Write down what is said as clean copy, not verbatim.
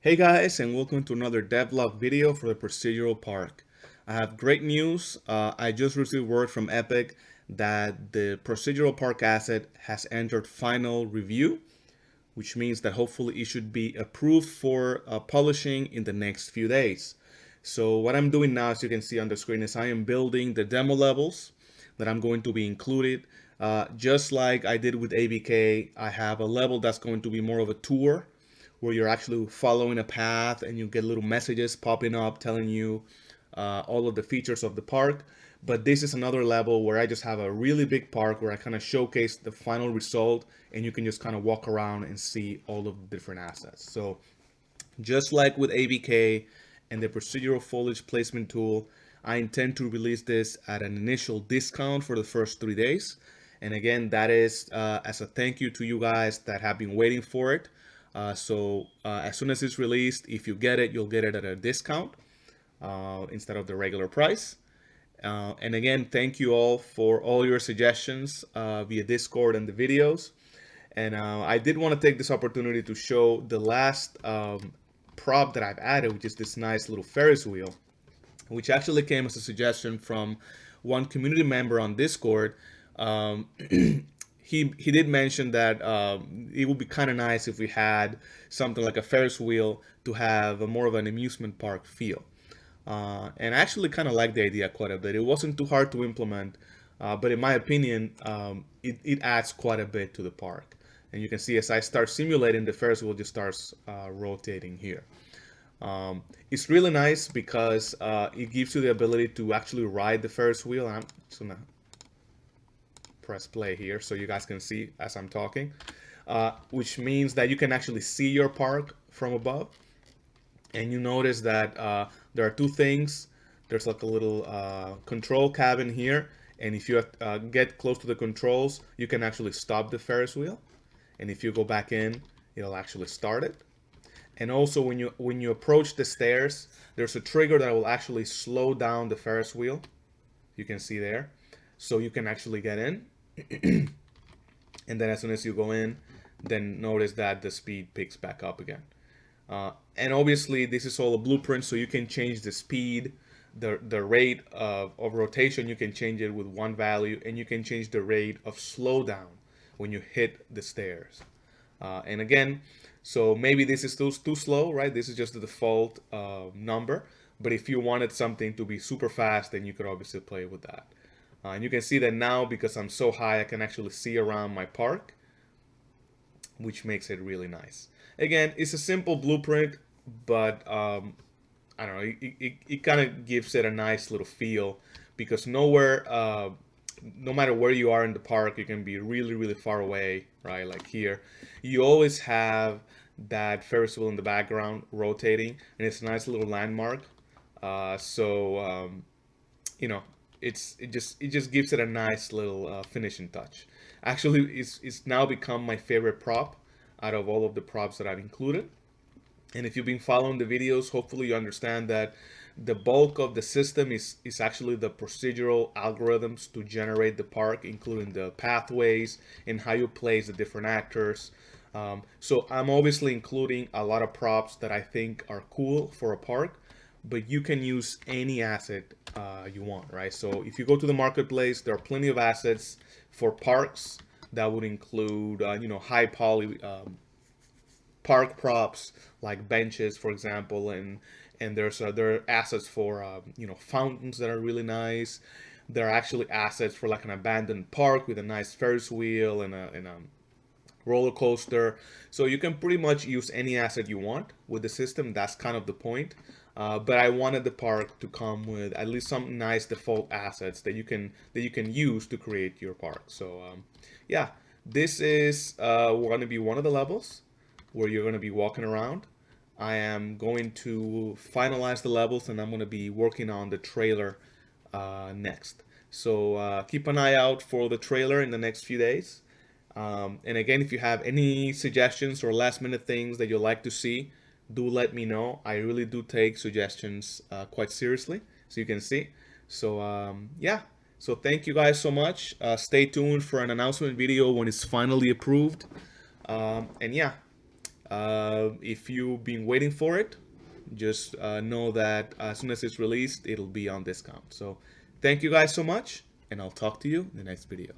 Hey guys, and welcome to another devlog video for the Procedural Park. I have great news. I just received word from Epic that the Procedural Park asset has entered final review, which means that hopefully it should be approved for publishing in the next few days. So what I'm doing now, as you can see on the screen, is I am building the demo levels that I'm going to be included. Just like I did with ABK, I have a level that's going to be more of a tour where you're actually following a path and you get little messages popping up telling you all of the features of the park. But this is another level where I just have a really big park where I kind of showcase the final result and you can just kind of walk around and see all of the different assets. So just like with ABK and the procedural foliage placement tool, I intend to release this at an initial discount for the first 3 days. And again, that is as a thank you to you guys that have been waiting for it. As soon as it's released, if you get it, you'll get it at a discount instead of the regular price. And again, thank you all for all your suggestions via Discord and the videos. And I did want to take this opportunity to show the last prop that I've added, which is this nice little Ferris wheel, which actually came as a suggestion from one community member on Discord. He did mention that it would be kind of nice if we had something like a Ferris wheel to have a more of an amusement park feel. And I actually kind of like the idea quite a bit. It wasn't too hard to implement, but in my opinion, it adds quite a bit to the park. And you can see as I start simulating, the Ferris wheel just starts rotating here. It's really nice because it gives you the ability to actually ride the Ferris wheel. I'm just gonna press play here so you guys can see as I'm talking, which means that you can actually see your park from above. And you notice that there are two things. There's like a little control cabin here, and if you get close to the controls, you can actually stop the Ferris wheel. And if you go back in, it'll actually start it. And also when you approach the stairs, there's a trigger that will actually slow down the Ferris wheel. You can see there. So you can actually get in. And then as soon as you go in, then notice that the speed picks back up again. And obviously this is all a blueprint, so you can change the speed, the rate of rotation. You can change it with one value, and you can change the rate of slowdown when you hit the stairs. And again, so maybe this is too slow, right? This is just the default number. But if you wanted something to be super fast, then you could obviously play with that. And you can see that now, because I'm so high, I can actually see around my park, which makes it really nice. Again, it's a simple blueprint, but I don't know, it kind of gives it a nice little feel, because nowhere, no matter where you are in the park, you can be really, really far away, right? Like here, you always have that Ferris wheel in the background rotating, and it's a nice little landmark. You know, it just gives it a nice little finishing touch. Actually, it's now become my favorite prop out of all of the props that I've included. And if you've been following the videos, hopefully you understand that the bulk of the system is actually the procedural algorithms to generate the park, including the pathways and how you place the different actors. So I'm obviously including a lot of props that I think are cool for a park, but you can use any asset you want, right? So if you go to the marketplace, there are plenty of assets for parks that would include, high poly park props like benches, for example, and there are assets for fountains that are really nice. There are actually assets for like an abandoned park with a nice Ferris wheel and a roller coaster. So you can pretty much use any asset you want with the system. That's kind of the point. But I wanted the park to come with at least some nice default assets that you can use to create your park. So yeah, this is going to be one of the levels where you're going to be walking around. I am going to finalize the levels, and I'm going to be working on the trailer next. So keep an eye out for the trailer in the next few days. And again, if you have any suggestions or last minute things that you'd like to see, do let me know. I really do take suggestions quite seriously, so you can see. So yeah, so thank you guys so much. Stay tuned for an announcement video when it's finally approved. And yeah, If you've been waiting for it, just know that as soon as it's released, it'll be on discount. So thank you guys so much, and I'll talk to you in the next video.